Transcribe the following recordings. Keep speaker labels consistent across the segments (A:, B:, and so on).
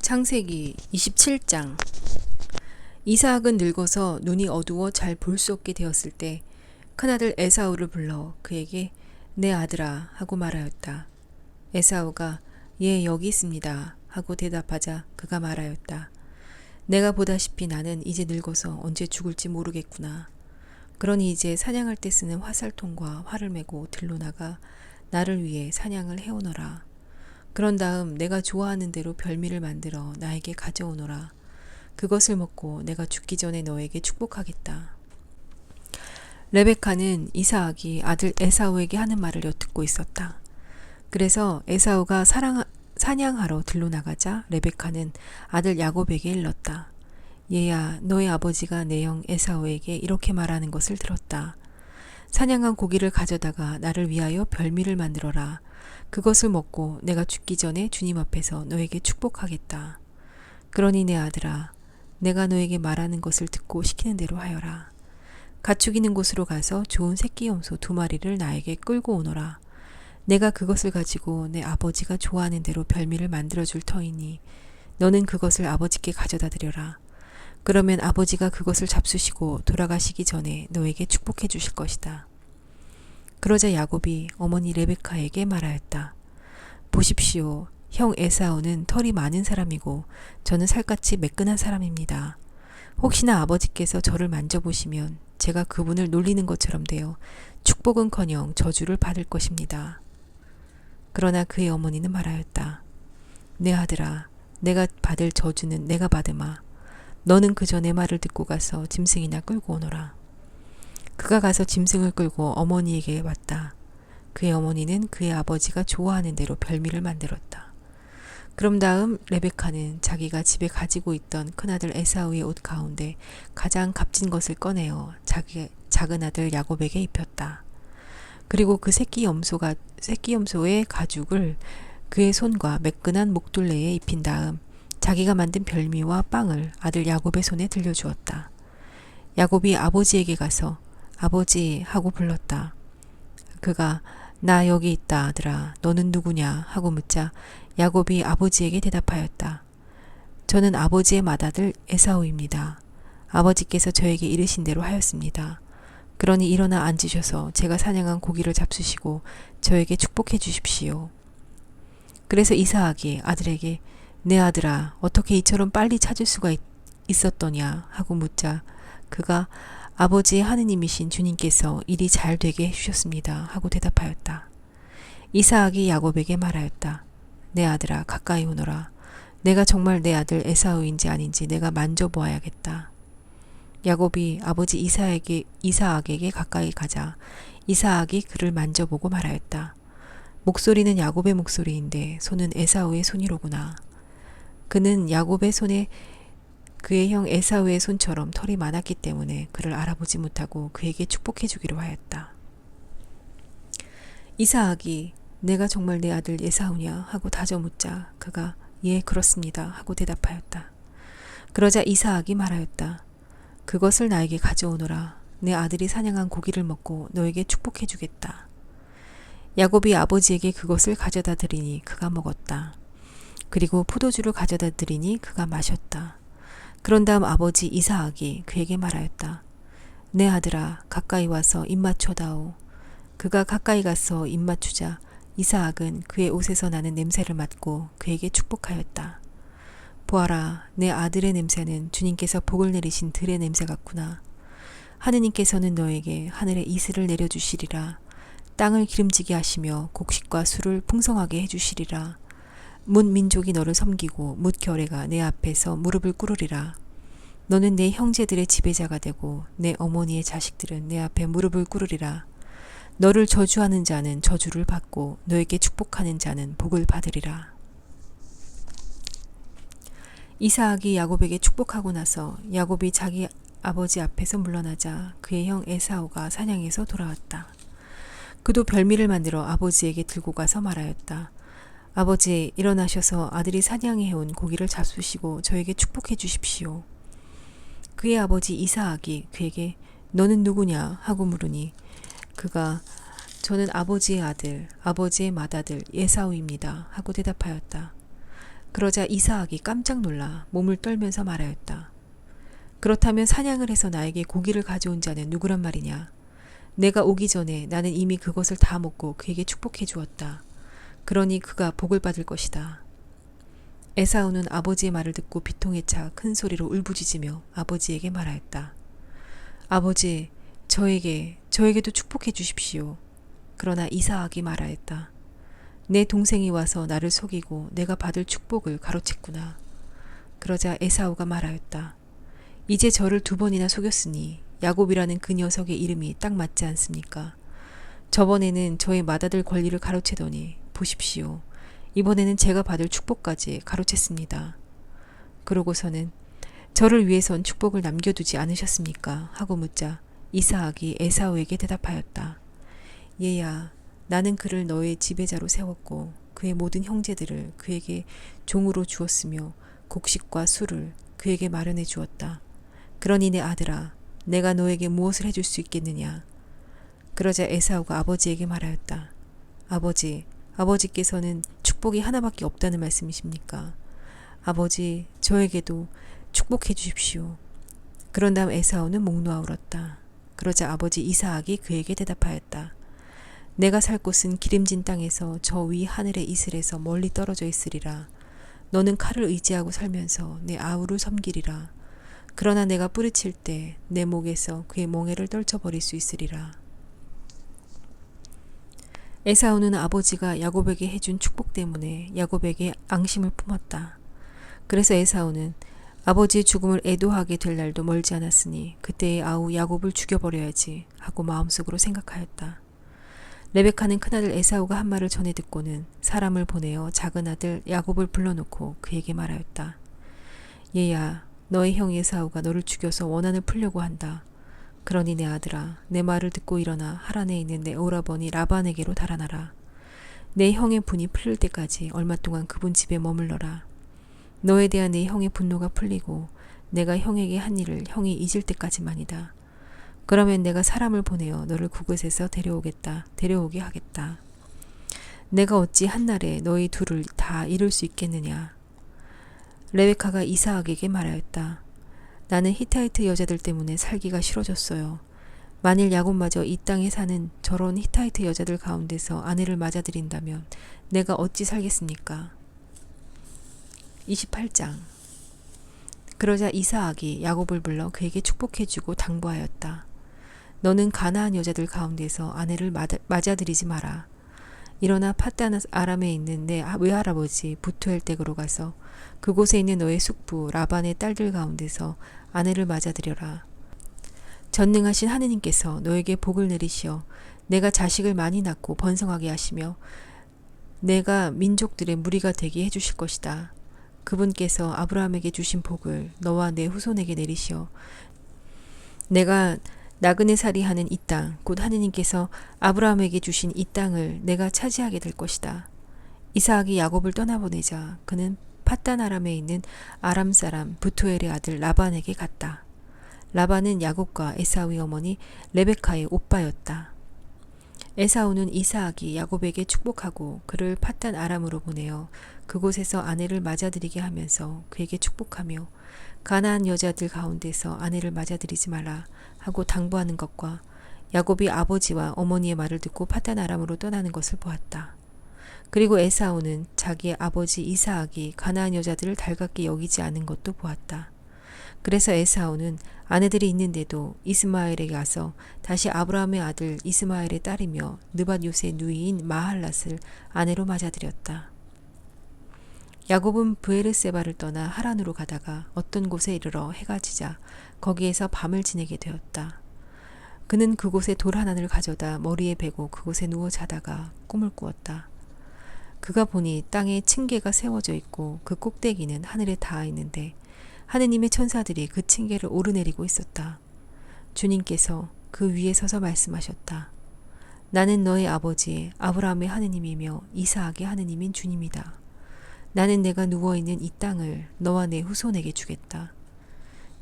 A: 창세기 27장. 이삭은 늙어서 눈이 어두워 잘 볼 수 없게 되었을 때 큰아들 에사우를 불러 그에게 내 아들아 하고 말하였다. 에사우가 예 여기 있습니다 하고 대답하자 그가 말하였다. 내가 보다시피 나는 이제 늙어서 언제 죽을지 모르겠구나. 그러니 이제 사냥할 때 쓰는 화살통과 활을 메고 들로 나가 나를 위해 사냥을 해오너라. 그런 다음 내가 좋아하는 대로 별미를 만들어 나에게 가져오너라. 그것을 먹고 내가 죽기 전에 너에게 축복하겠다. 레베카는 이삭이 아들 에사우에게 하는 말을 엿듣고 있었다. 그래서 에사우가 사냥하러 들로 나가자 레베카는 아들 야곱에게 일렀다. 얘야, 너의 아버지가 내 형 에사우에게 이렇게 말하는 것을 들었다. 사냥한 고기를 가져다가 나를 위하여 별미를 만들어라. 그것을 먹고 내가 죽기 전에 주님 앞에서 너에게 축복하겠다. 그러니 내 아들아, 내가 너에게 말하는 것을 듣고 시키는 대로 하여라. 가축이는 곳으로 가서 좋은 새끼 염소 2마리를 나에게 끌고 오너라. 내가 그것을 가지고 내 아버지가 좋아하는 대로 별미를 만들어줄 터이니 너는 그것을 아버지께 가져다 드려라. 그러면 아버지가 그것을 잡수시고 돌아가시기 전에 너에게 축복해 주실 것이다. 그러자 야곱이 어머니 레베카에게 말하였다. 보십시오. 형 에사우는 털이 많은 사람이고 저는 살갗이 매끈한 사람입니다. 혹시나 아버지께서 저를 만져보시면 제가 그분을 놀리는 것처럼 되어 축복은커녕 저주를 받을 것입니다. 그러나 그의 어머니는 말하였다. 내 아들아, 내가 받을 저주는 내가 받으마. 너는 그저 내 말을 듣고 가서 짐승이나 끌고 오너라. 그가 가서 짐승을 끌고 어머니에게 왔다. 그의 어머니는 그의 아버지가 좋아하는 대로 별미를 만들었다. 그럼 다음 레베카는 자기가 집에 가지고 있던 큰아들 에사우의 옷 가운데 가장 값진 것을 꺼내어 자기 작은 아들 야곱에게 입혔다. 그리고 그 새끼 염소의 가죽을 그의 손과 매끈한 목둘레에 입힌 다음 자기가 만든 별미와 빵을 아들 야곱의 손에 들려주었다. 야곱이 아버지에게 가서 아버지 하고 불렀다. 그가 나 여기 있다 아들아 너는 누구냐 하고 묻자 야곱이 아버지에게 대답하였다. 저는 아버지의 맏아들 에사우입니다. 아버지께서 저에게 이르신 대로 하였습니다. 그러니 일어나 앉으셔서 제가 사냥한 고기를 잡수시고 저에게 축복해 주십시오. 그래서 이삭이 아들에게 내 아들아 어떻게 이처럼 빨리 찾을 수가 있었더냐 하고 묻자 그가 아버지의 하느님이신 주님께서 일이 잘 되게 해주셨습니다 하고 대답하였다. 이삭이 야곱에게 말하였다. 내 아들아 가까이 오너라. 내가 정말 내 아들 에사우인지 아닌지 내가 만져보아야겠다. 야곱이 아버지 이삭에게 가까이 가자 이삭이 그를 만져보고 말하였다. 목소리는 야곱의 목소리인데 손은 에사우의 손이로구나. 그는 야곱의 손에 그의 형 에사우의 손처럼 털이 많았기 때문에 그를 알아보지 못하고 그에게 축복해 주기로 하였다. 이삭이 내가 정말 내 아들 에사우냐 하고 다져 묻자 그가 예 그렇습니다 하고 대답하였다. 그러자 이삭이 말하였다. 그것을 나에게 가져오너라. 내 아들이 사냥한 고기를 먹고 너에게 축복해 주겠다. 야곱이 아버지에게 그것을 가져다 드리니 그가 먹었다. 그리고 포도주를 가져다 드리니 그가 마셨다. 그런 다음 아버지 이삭이 그에게 말하였다. 내 아들아 가까이 와서 입 맞춰다오. 그가 가까이 가서 입 맞추자 이삭은 그의 옷에서 나는 냄새를 맡고 그에게 축복하였다. 보아라 내 아들의 냄새는 주님께서 복을 내리신 들의 냄새 같구나. 하느님께서는 너에게 하늘에 이슬을 내려주시리라. 땅을 기름지게 하시며 곡식과 술을 풍성하게 해주시리라. 뭇 민족이 너를 섬기고 뭇 결애가 내 앞에서 무릎을 꿇으리라. 너는 내 형제들의 지배자가 되고 내 어머니의 자식들은 내 앞에 무릎을 꿇으리라. 너를 저주하는 자는 저주를 받고 너에게 축복하는 자는 복을 받으리라. 이삭이 야곱에게 축복하고 나서 야곱이 자기 아버지 앞에서 물러나자 그의 형 에사우가 사냥에서 돌아왔다. 그도 별미를 만들어 아버지에게 들고 가서 말하였다. 아버지 일어나셔서 아들이 사냥해온 고기를 잡수시고 저에게 축복해 주십시오. 그의 아버지 이삭이 그에게 너는 누구냐 하고 물으니 그가 저는 아버지의 아들, 아버지의 맏아들 에사우입니다 하고 대답하였다. 그러자 이사학이 깜짝 놀라 몸을 떨면서 말하였다. 그렇다면 사냥을 해서 나에게 고기를 가져온 자는 누구란 말이냐? 내가 오기 전에 나는 이미 그것을 다 먹고 그에게 축복해 주었다. 그러니 그가 복을 받을 것이다. 에사우는 아버지의 말을 듣고 비통에 차 큰 소리로 울부짖으며 아버지에게 말하였다. 아버지, 저에게도 축복해 주십시오. 그러나 이사학이 말하였다. 내 동생이 와서 나를 속이고 내가 받을 축복을 가로챘구나. 그러자 에사우가 말하였다. 이제 저를 2번이나 속였으니 야곱이라는 그 녀석의 이름이 딱 맞지 않습니까? 저번에는 저의 맏아들 권리를 가로채더니 보십시오. 이번에는 제가 받을 축복까지 가로챘습니다. 그러고서는 저를 위해선 축복을 남겨두지 않으셨습니까? 하고 묻자 이사학이 에사우에게 대답하였다. 얘야, 나는 그를 너의 지배자로 세웠고 그의 모든 형제들을 그에게 종으로 주었으며 곡식과 술을 그에게 마련해 주었다. 그러니 내 아들아, 내가 너에게 무엇을 해줄 수 있겠느냐? 그러자 에사우가 아버지에게 말하였다. 아버지께서는 축복이 하나밖에 없다는 말씀이십니까? 아버지, 저에게도 축복해 주십시오. 그런 다음 에사우는 목 놓아 울었다. 그러자 아버지 이사학이 그에게 대답하였다. 내가 살 곳은 기름진 땅에서 저 위 하늘의 이슬에서 멀리 떨어져 있으리라. 너는 칼을 의지하고 살면서 내 아우를 섬기리라. 그러나 내가 뿌리칠 때 내 목에서 그의 멍에를 떨쳐버릴 수 있으리라. 에사우는 아버지가 야곱에게 해준 축복 때문에 야곱에게 앙심을 품었다. 그래서 에사우는 아버지의 죽음을 애도하게 될 날도 멀지 않았으니 그때의 아우 야곱을 죽여버려야지 하고 마음속으로 생각하였다. 레베카는 큰아들 에사우가 한 말을 전해 듣고는 사람을 보내어 작은 아들 야곱을 불러놓고 그에게 말하였다. 얘야, 너의 형 에사우가 너를 죽여서 원한을 풀려고 한다. 그러니 내 아들아, 내 말을 듣고 일어나 하란에 있는 내 오라버니 라반에게로 달아나라. 내 형의 분이 풀릴 때까지 얼마 동안 그분 집에 머물러라. 너에 대한 내 형의 분노가 풀리고 내가 형에게 한 일을 형이 잊을 때까지만이다. 그러면 내가 사람을 보내어 너를 그곳에서 데려오게 하겠다. 내가 어찌 한날에 너희 둘을 다 잃을 수 있겠느냐. 레베카가 이사학에게 말하였다. 나는 히타이트 여자들 때문에 살기가 싫어졌어요. 만일 야곱마저 이 땅에 사는 저런 히타이트 여자들 가운데서 아내를 맞아들인다면 내가 어찌 살겠습니까? 28장. 그러자 이사학이 야곱을 불러 그에게 축복해주고 당부하였다. 너는 가나안 여자들 가운데서 아내를 맞아들이지 마라. 일어나 팟단 아람에 있는 내 외할아버지 부투엘 댁으로 가서 그곳에 있는 너의 숙부 라반의 딸들 가운데서 아내를 맞아들여라. 전능하신 하느님께서 너에게 복을 내리시어 내가 자식을 많이 낳고 번성하게 하시며 내가 민족들의 무리가 되게 해주실 것이다. 그분께서 아브라함에게 주신 복을 너와 내 후손에게 내리시어 내가 나그네 살이하는 이 땅, 곧 하느님께서 아브라함에게 주신 이 땅을 내가 차지하게 될 것이다. 이사학이 야곱을 떠나보내자 그는 팟단 아람에 있는 아람 사람 부투엘의 아들 라반에게 갔다. 라반은 야곱과 에사우의 어머니 레베카의 오빠였다. 에사우는 이사학이 야곱에게 축복하고 그를 팟단 아람으로 보내어 그곳에서 아내를 맞아들이게 하면서 그에게 축복하며 가나안 여자들 가운데서 아내를 맞아들이지 말라 하고 당부하는 것과 야곱이 아버지와 어머니의 말을 듣고 팟단 아람으로 떠나는 것을 보았다. 그리고 에사우는 자기의 아버지 이사학이 가나안 여자들을 달갑게 여기지 않은 것도 보았다. 그래서 에사우는 아내들이 있는데도 이스마엘에게 가서 다시 아브라함의 아들 이스마엘의 딸이며 느밧 요새의 누이인 마할랏을 아내로 맞아들였다. 야곱은 브에르세바를 떠나 하란으로 가다가 어떤 곳에 이르러 해가 지자 거기에서 밤을 지내게 되었다. 그는 그곳에 돌 하나를 가져다 머리에 베고 그곳에 누워 자다가 꿈을 꾸었다. 그가 보니 땅에 층계가 세워져 있고 그 꼭대기는 하늘에 닿아 있는데 하느님의 천사들이 그 층계를 오르내리고 있었다. 주님께서 그 위에 서서 말씀하셨다. 나는 너의 아버지 아브라함의 하느님이며 이사학의 하느님인 주님이다. 나는 내가 누워있는 이 땅을 너와 내 후손에게 주겠다.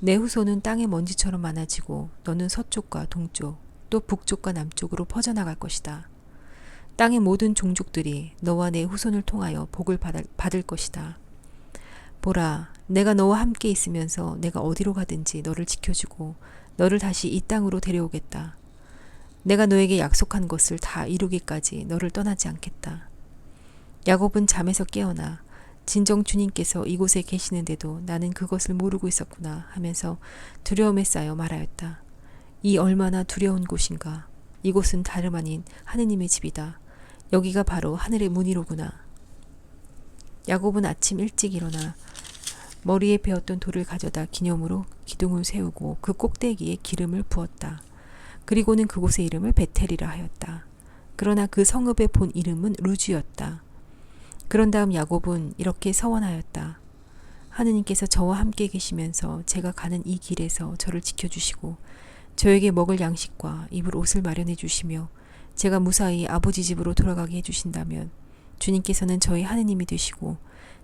A: 내 후손은 땅의 먼지처럼 많아지고 너는 서쪽과 동쪽 또 북쪽과 남쪽으로 퍼져나갈 것이다. 땅의 모든 종족들이 너와 내 후손을 통하여 복을 받을 것이다. 보라, 내가 너와 함께 있으면서 내가 어디로 가든지 너를 지켜주고 너를 다시 이 땅으로 데려오겠다. 내가 너에게 약속한 것을 다 이루기까지 너를 떠나지 않겠다. 야곱은 잠에서 깨어나 진정 주님께서 이곳에 계시는데도 나는 그것을 모르고 있었구나 하면서 두려움에 쌓여 말하였다. 이 얼마나 두려운 곳인가. 이곳은 다름 아닌 하느님의 집이다. 여기가 바로 하늘의 문이로구나. 야곱은 아침 일찍 일어나 머리에 베었던 돌을 가져다 기념으로 기둥을 세우고 그 꼭대기에 기름을 부었다. 그리고는 그곳의 이름을 베텔이라 하였다. 그러나 그 성읍의 본 이름은 루즈였다. 그런 다음 야곱은 이렇게 서원하였다. 하느님께서 저와 함께 계시면서 제가 가는 이 길에서 저를 지켜주시고 저에게 먹을 양식과 입을 옷을 마련해 주시며 제가 무사히 아버지 집으로 돌아가게 해주신다면 주님께서는 저의 하느님이 되시고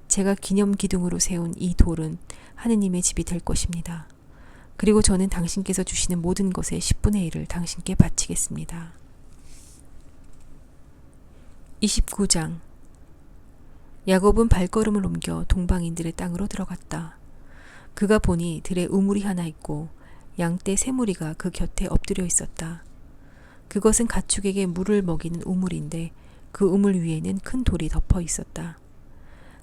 A: 제가 기념 기둥으로 세운 이 돌은 하느님의 집이 될 것입니다. 그리고 저는 당신께서 주시는 모든 것의 10분의 1을 당신께 바치겠습니다. 29장. 야곱은 발걸음을 옮겨 동방인들의 땅으로 들어갔다. 그가 보니 들에 우물이 하나 있고 양떼 세 무리가 그 곁에 엎드려 있었다. 그것은 가축에게 물을 먹이는 우물인데 그 우물 위에는 큰 돌이 덮어 있었다.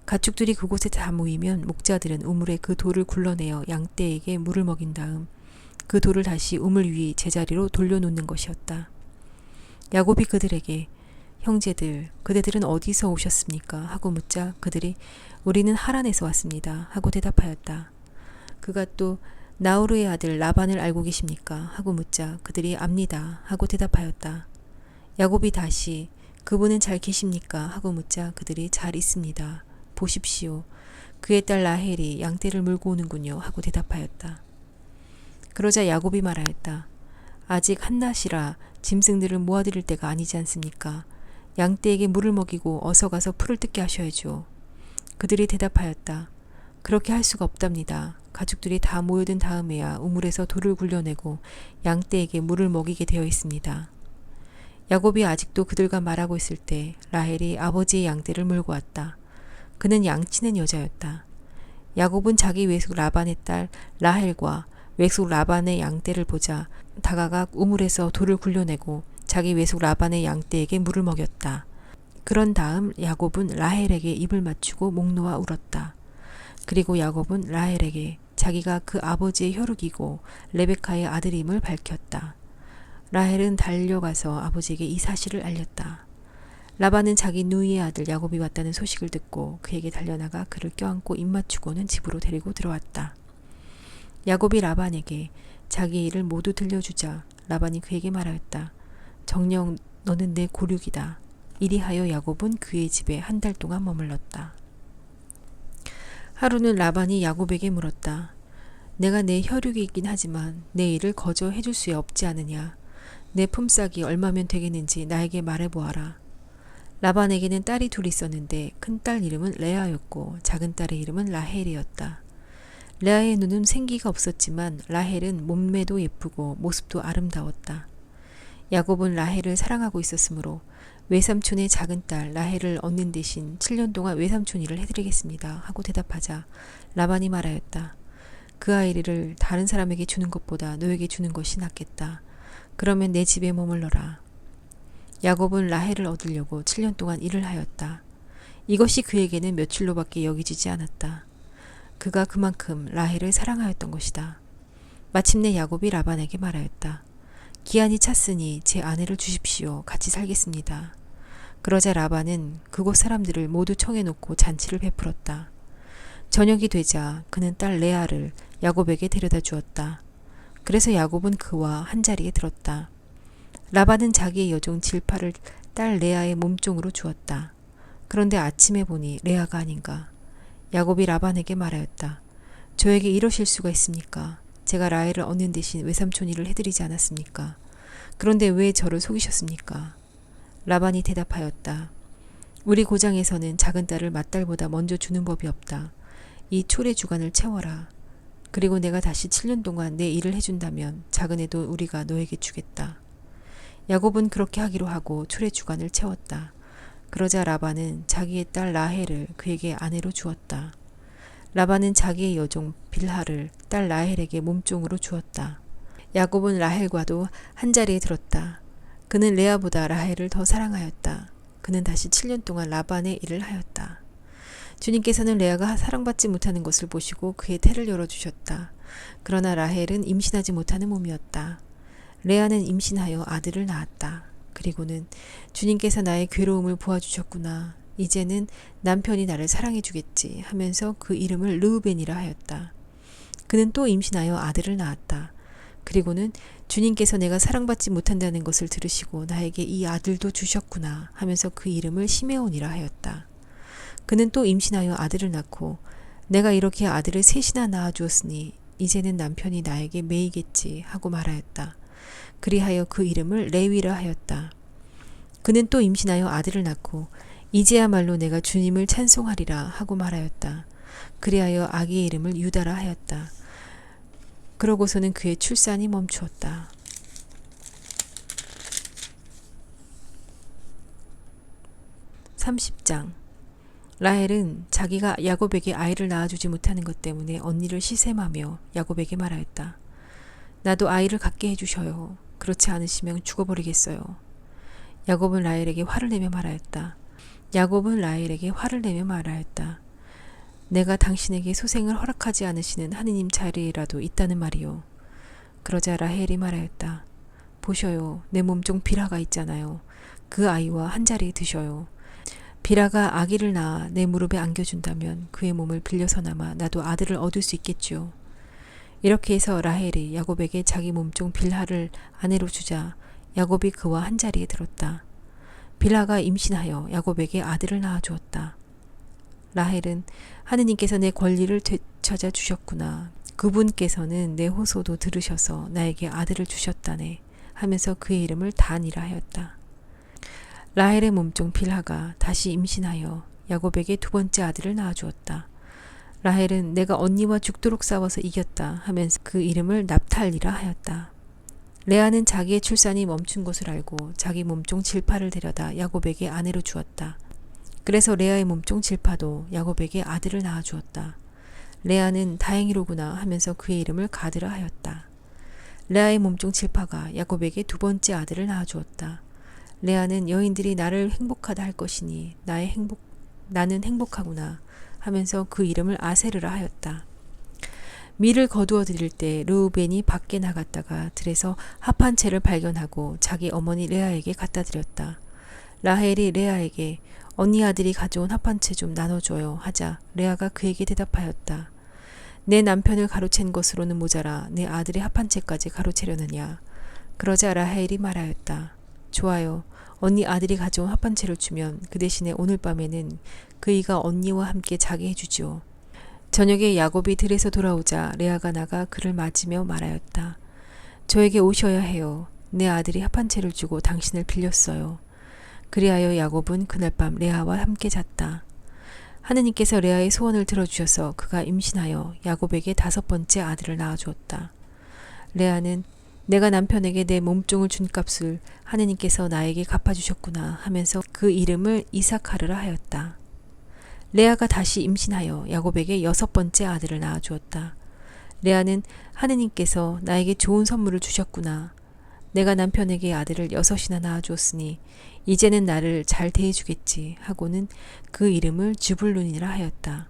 A: 가축들이 그곳에 다 모이면 목자들은 우물에 그 돌을 굴러내어 양떼에게 물을 먹인 다음 그 돌을 다시 우물 위 제자리로 돌려놓는 것이었다. 야곱이 그들에게 형제들, 그대들은 어디서 오셨습니까? 하고 묻자 그들이 우리는 하란에서 왔습니다. 하고 대답하였다. 그가 또 나우르의 아들 라반을 알고 계십니까? 하고 묻자 그들이 압니다. 하고 대답하였다. 야곱이 다시 그분은 잘 계십니까? 하고 묻자 그들이 잘 있습니다. 보십시오. 그의 딸 라헬이 양떼를 물고 오는군요. 하고 대답하였다. 그러자 야곱이 말하였다. 아직 한낮이라 짐승들을 모아드릴 때가 아니지 않습니까? 양떼에게 물을 먹이고 어서 가서 풀을 뜯게 하셔야죠. 그들이 대답하였다. 그렇게 할 수가 없답니다. 가축들이 다 모여든 다음에야 우물에서 돌을 굴려내고 양떼에게 물을 먹이게 되어 있습니다. 야곱이 아직도 그들과 말하고 있을 때 라헬이 아버지의 양떼를 몰고 왔다. 그는 양치는 여자였다. 야곱은 자기 외숙 라반의 딸 라헬과 외숙 라반의 양떼를 보자 다가가 우물에서 돌을 굴려내고 자기 외숙 라반의 양떼에게 물을 먹였다. 그런 다음 야곱은 라헬에게 입을 맞추고 목 놓아 울었다. 그리고 야곱은 라헬에게 자기가 그 아버지의 혈육이고 레베카의 아들임을 밝혔다. 라헬은 달려가서 아버지에게 이 사실을 알렸다. 라반은 자기 누이의 아들 야곱이 왔다는 소식을 듣고 그에게 달려나가 그를 껴안고 입맞추고는 집으로 데리고 들어왔다. 야곱이 라반에게 자기의 일을 모두 들려주자 라반이 그에게 말하였다. 정녕 너는 내 고륙이다. 이리하여 야곱은 그의 집에 한 달 동안 머물렀다. 하루는 라반이 야곱에게 물었다. 내가 내 혈육이 있긴 하지만 내 일을 거저 해줄 수 없지 않으냐. 내 품삯이 얼마면 되겠는지 나에게 말해보아라. 라반에게는 딸이 둘 있었는데 큰딸 이름은 레아였고 작은 딸의 이름은 라헬이었다. 레아의 눈은 생기가 없었지만 라헬은 몸매도 예쁘고 모습도 아름다웠다. 야곱은 라헬을 사랑하고 있었으므로 외삼촌의 작은 딸 라헬을 얻는 대신 7년 동안 외삼촌 일을 해드리겠습니다. 하고 대답하자 라반이 말하였다. 그 아이를 다른 사람에게 주는 것보다 너에게 주는 것이 낫겠다. 그러면 내 집에 머물러라. 야곱은 라헬을 얻으려고 7년 동안 일을 하였다. 이것이 그에게는 며칠로밖에 여기지지 않았다. 그가 그만큼 라헬을 사랑하였던 것이다. 마침내 야곱이 라반에게 말하였다. 기한이 찼으니 제 아내를 주십시오. 같이 살겠습니다. 그러자 라반은 그곳 사람들을 모두 청해놓고 잔치를 베풀었다. 저녁이 되자 그는 딸 레아를 야곱에게 데려다 주었다. 그래서 야곱은 그와 한자리에 들었다. 라반은 자기의 여종 질파를 딸 레아의 몸종으로 주었다. 그런데 아침에 보니 레아가 아닌가. 야곱이 라반에게 말하였다. 저에게 이러실 수가 있습니까? 제가 라헬을 얻는 대신 외삼촌 일을 해드리지 않았습니까? 그런데 왜 저를 속이셨습니까? 라반이 대답하였다. 우리 고장에서는 작은 딸을 맏딸보다 먼저 주는 법이 없다. 이 초래 주간을 채워라. 그리고 내가 다시 7년 동안 내 일을 해준다면 작은 애도 우리가 너에게 주겠다. 야곱은 그렇게 하기로 하고 초래 주간을 채웠다. 그러자 라반은 자기의 딸 라헬을 그에게 아내로 주었다. 라반은 자기의 여종 빌하를 딸 라헬에게 몸종으로 주었다. 야곱은 라헬과도 한자리에 들었다. 그는 레아보다 라헬을 더 사랑하였다. 그는 다시 7년 동안 라반의 일을 하였다. 주님께서는 레아가 사랑받지 못하는 것을 보시고 그의 태를 열어주셨다. 그러나 라헬은 임신하지 못하는 몸이었다. 레아는 임신하여 아들을 낳았다. 그리고는 주님께서 나의 괴로움을 보아주셨구나. 이제는 남편이 나를 사랑해주겠지 하면서 그 이름을 르우벤이라 하였다. 그는 또 임신하여 아들을 낳았다. 그리고는 주님께서 내가 사랑받지 못한다는 것을 들으시고 나에게 이 아들도 주셨구나 하면서 그 이름을 시메온이라 하였다. 그는 또 임신하여 아들을 낳고 내가 이렇게 아들을 셋이나 낳아주었으니 이제는 남편이 나에게 매이겠지 하고 말하였다. 그리하여 그 이름을 레위라 하였다. 그는 또 임신하여 아들을 낳고 이제야말로 내가 주님을 찬송하리라 하고 말하였다. 그리하여 아기의 이름을 유다라 하였다. 그러고서는 그의 출산이 멈추었다. 30장. 라헬은 자기가 야곱에게 아이를 낳아주지 못하는 것 때문에 언니를 시샘하며 야곱에게 말하였다. 나도 아이를 갖게 해주셔요. 그렇지 않으시면 죽어버리겠어요. 야곱은 라헬에게 화를 내며 말하였다. 내가 당신에게 소생을 허락하지 않으시는 하느님 자리라도 있다는 말이요. 그러자 라헬이 말하였다. 보셔요. 내 몸종 빌하가 있잖아요. 그 아이와 한자리에 드셔요. 빌하가 아기를 낳아 내 무릎에 안겨준다면 그의 몸을 빌려서나마 나도 아들을 얻을 수 있겠죠. 이렇게 해서 라헬이 야곱에게 자기 몸종 빌하를 아내로 주자 야곱이 그와 한자리에 들었다. 빌하가 임신하여 야곱에게 아들을 낳아주었다. 라헬은 하느님께서 내 권리를 되찾아 주셨구나. 그분께서는 내 호소도 들으셔서 나에게 아들을 주셨다네 하면서 그의 이름을 단이라 하였다. 라헬의 몸종 빌하가 다시 임신하여 야곱에게 두 번째 아들을 낳아주었다. 라헬은 내가 언니와 죽도록 싸워서 이겼다 하면서 그 이름을 납탈리라 하였다. 레아는 자기의 출산이 멈춘 것을 알고 자기 몸종 질파를 데려다 야곱에게 아내로 주었다. 그래서 레아의 몸종 질파도 야곱에게 아들을 낳아주었다. 레아는 다행이로구나 하면서 그의 이름을 가드라 하였다. 레아의 몸종 질파가 야곱에게 두 번째 아들을 낳아주었다. 레아는 여인들이 나를 행복하다 할 것이니 나는 행복하구나 하면서 그 이름을 아세르라 하였다. 밀을 거두어 드릴 때 르우벤이 밖에 나갔다가 들에서 합한 채를 발견하고 자기 어머니 레아에게 갖다 드렸다. 라헬이 레아에게 언니 아들이 가져온 합한 채 좀 나눠줘요 하자 레아가 그에게 대답하였다. 내 남편을 가로챈 것으로는 모자라 내 아들의 합한 채까지 가로채려느냐. 그러자 라헬이 말하였다. 좋아요. 언니 아들이 가져온 합한 채를 주면 그 대신에 오늘 밤에는 그이가 언니와 함께 자게 해주지요. 저녁에 야곱이 들에서 돌아오자 레아가 나가 그를 맞으며 말하였다. 저에게 오셔야 해요. 내 아들이 합한 채를 주고 당신을 빌렸어요. 그리하여 야곱은 그날 밤 레아와 함께 잤다. 하느님께서 레아의 소원을 들어주셔서 그가 임신하여 야곱에게 5번째 아들을 낳아주었다. 레아는 내가 남편에게 내 몸종을 준 값을 하느님께서 나에게 갚아주셨구나 하면서 그 이름을 이삭하르라 하였다. 레아가 다시 임신하여 야곱에게 6번째 아들을 낳아주었다. 레아는 하느님께서 나에게 좋은 선물을 주셨구나. 내가 남편에게 아들을 6이나 낳아주었으니 이제는 나를 잘 대해주겠지 하고는 그 이름을 주불룬이라 하였다.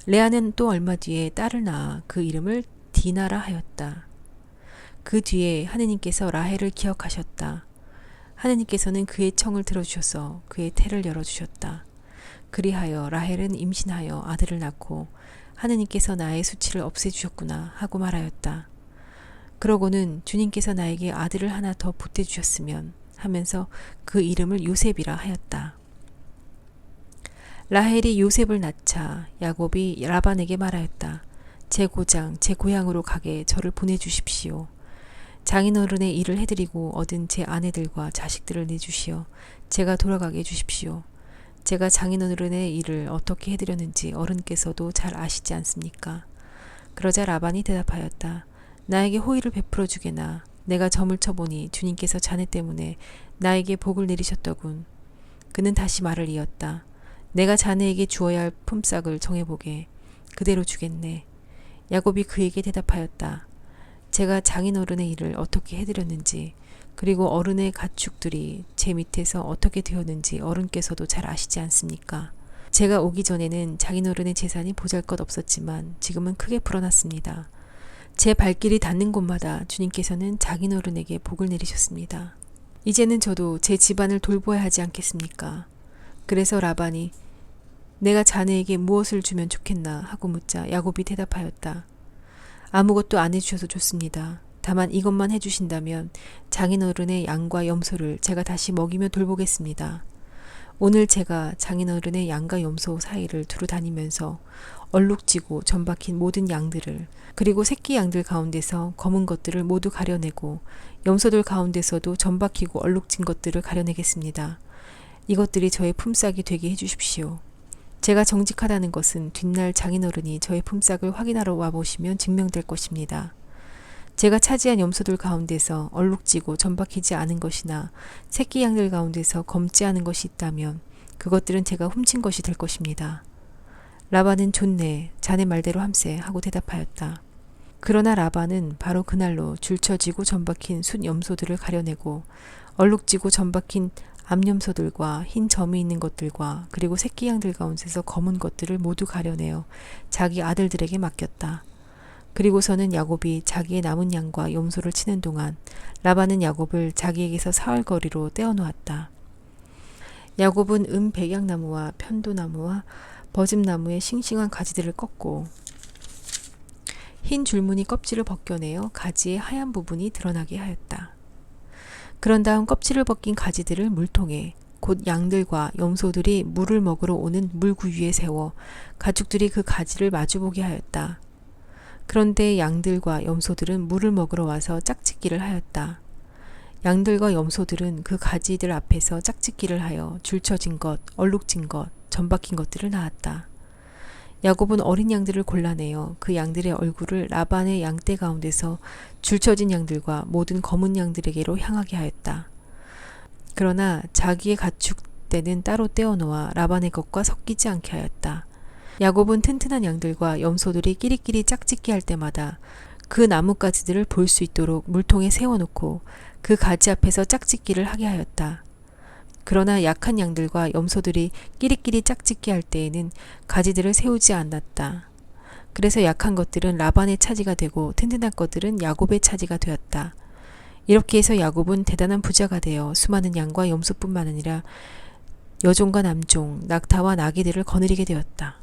A: 레아는 또 얼마 뒤에 딸을 낳아 그 이름을 디나라 하였다. 그 뒤에 하느님께서 라헬을 기억하셨다. 하느님께서는 그의 청을 들어주셔서 그의 태를 열어주셨다. 그리하여 라헬은 임신하여 아들을 낳고 하느님께서 나의 수치를 없애주셨구나 하고 말하였다. 그러고는 주님께서 나에게 아들을 하나 더 보태주셨으면 하면서 그 이름을 요셉이라 하였다. 라헬이 요셉을 낳자 야곱이 라반에게 말하였다. 제 고장, 제 고향으로 가게 저를 보내주십시오. 장인어른의 일을 해드리고 얻은 제 아내들과 자식들을 내주시어 제가 돌아가게 해주십시오. 제가 장인어른의 일을 어떻게 해드렸는지 어른께서도 잘 아시지 않습니까? 그러자 라반이 대답하였다. 나에게 호의를 베풀어 주게나. 내가 점을 쳐보니 주님께서 자네 때문에 나에게 복을 내리셨더군. 그는 다시 말을 이었다. 내가 자네에게 주어야 할 품삯을 정해보게. 그대로 주겠네. 야곱이 그에게 대답하였다. 제가 장인어른의 일을 어떻게 해드렸는지, 그리고 어른의 가축들이 제 밑에서 어떻게 되었는지 어른께서도 잘 아시지 않습니까? 제가 오기 전에는 장인어른의 재산이 보잘것없었지만 지금은 크게 불어났습니다. 제 발길이 닿는 곳마다 주님께서는 장인어른에게 복을 내리셨습니다. 이제는 저도 제 집안을 돌보아야 하지 않겠습니까? 그래서 라반이 내가 자네에게 무엇을 주면 좋겠나 하고 묻자 야곱이 대답하였다. 아무것도 안 해주셔도 좋습니다. 다만 이것만 해주신다면 장인어른의 양과 염소를 제가 다시 먹이며 돌보겠습니다. 오늘 제가 장인어른의 양과 염소 사이를 두루 다니면서 얼룩지고 점박힌 모든 양들을, 그리고 새끼 양들 가운데서 검은 것들을 모두 가려내고 염소들 가운데서도 점박히고 얼룩진 것들을 가려내겠습니다. 이것들이 저의 품삯이 되게 해주십시오. 제가 정직하다는 것은 뒷날 장인어른이 저의 품삯을 확인하러 와보시면 증명될 것입니다. 제가 차지한 염소들 가운데서 얼룩지고 점박히지 않은 것이나 새끼 양들 가운데서 검지 않은 것이 있다면 그것들은 제가 훔친 것이 될 것입니다. 라반은 좋네, 자네 말대로 함세 하고 대답하였다. 그러나 라반은 바로 그날로 줄쳐지고 점박힌 숫 염소들을 가려내고 얼룩지고 점박힌 암염소들과 흰 점이 있는 것들과 그리고 새끼 양들 가운데서 검은 것들을 모두 가려내어 자기 아들들에게 맡겼다. 그리고서는 야곱이 자기의 남은 양과 염소를 치는 동안 라반은 야곱을 자기에게서 사흘거리로 떼어놓았다. 야곱은 백양나무와 편도나무와 버즘나무의 싱싱한 가지들을 꺾고 흰 줄무늬 껍질을 벗겨내어 가지의 하얀 부분이 드러나게 하였다. 그런 다음 껍질을 벗긴 가지들을 물통에, 곧 양들과 염소들이 물을 먹으러 오는 물구 위에 세워 가축들이 그 가지를 마주보게 하였다. 그런데 양들과 염소들은 물을 먹으러 와서 짝짓기를 하였다. 양들과 염소들은 그 가지들 앞에서 짝짓기를 하여 줄쳐진 것, 얼룩진 것, 점박힌 것들을 낳았다. 야곱은 어린 양들을 골라내어 그 양들의 얼굴을 라반의 양떼 가운데서 줄쳐진 양들과 모든 검은 양들에게로 향하게 하였다. 그러나 자기의 가축떼는 따로 떼어놓아 라반의 것과 섞이지 않게 하였다. 야곱은 튼튼한 양들과 염소들이 끼리끼리 짝짓기 할 때마다 그 나뭇가지들을 볼 수 있도록 물통에 세워놓고 그 가지 앞에서 짝짓기를 하게 하였다. 그러나 약한 양들과 염소들이 끼리끼리 짝짓기 할 때에는 가지들을 세우지 않았다. 그래서 약한 것들은 라반의 차지가 되고 튼튼한 것들은 야곱의 차지가 되었다. 이렇게 해서 야곱은 대단한 부자가 되어 수많은 양과 염소뿐만 아니라 여종과 남종, 낙타와 나귀들을 거느리게 되었다.